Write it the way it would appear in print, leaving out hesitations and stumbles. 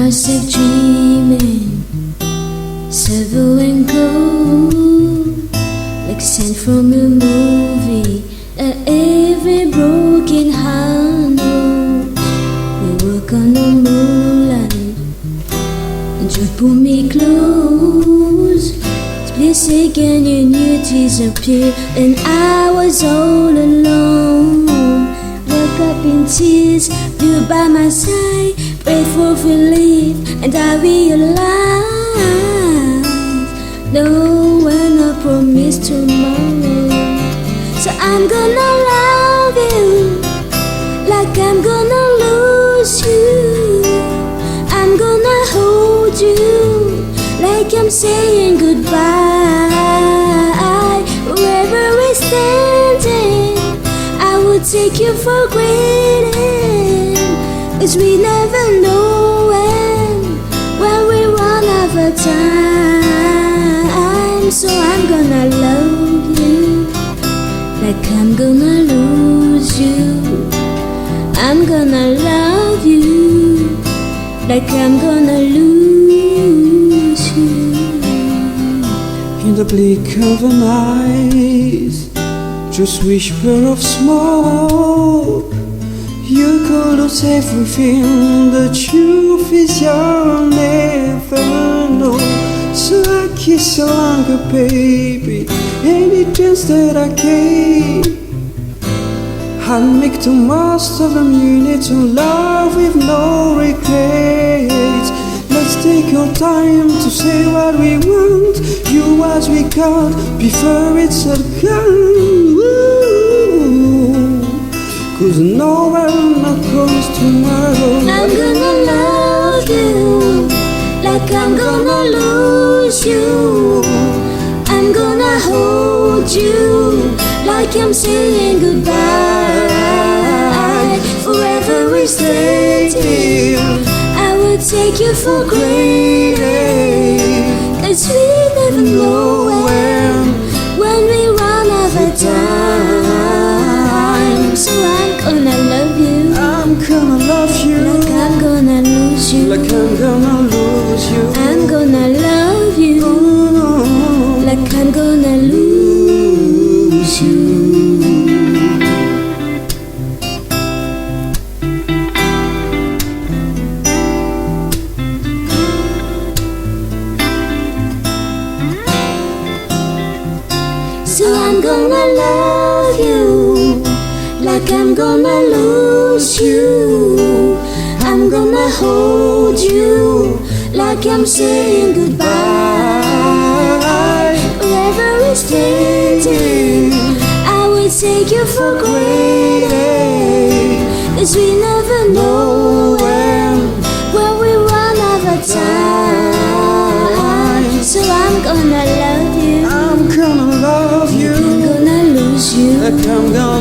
myself dreaming, silver and gold, like sand from a movie. At every broken handle, we walk on the moonlight, and you pull me close. Split second, and you disappear, and I was all alone. Woke up in tears, you by my side, prayed for relief, and I realized no one I promised tomorrow. So I'm gonna love you like I'm gonna lose you. I'm gonna hold you like I'm saying goodbye. Wherever we're standing, I will take you for granted, 'cause we never know when we run out of time. So I'm gonna love you like I'm gonna lose you. I'm gonna love you like I'm gonna lose you. In the blink of an eye, just whisper of smoke. You could lose everything, the truth is you'll never know. So I kiss you longer, baby, any chance that I get. I'll make the most of them. You need to love with no regrets. Let's take our time to say what we want, you what we got, before it's all gone. 'Cause no one not promised tomorrow. I'm gonna love you like I'm gonna lose you. I'm gonna hold you like I'm saying goodbye. Forever we stay till I will take you for granted, 'cause we never know when we run out of time. So I'm gonna love you, I'm gonna love you like I'm gonna lose you. like I'm gonna lose you. I'm gonna love you like I'm gonna lose you. So I'm gonna love you like I'm gonna lose you. I'm gonna hold you like I'm saying goodbye. Wherever we're standing, I will take you for granted, 'cause we never know when we run out of time. So I'm gonna love you, I'm gonna love you I'm gonna lose you. like I'm gonna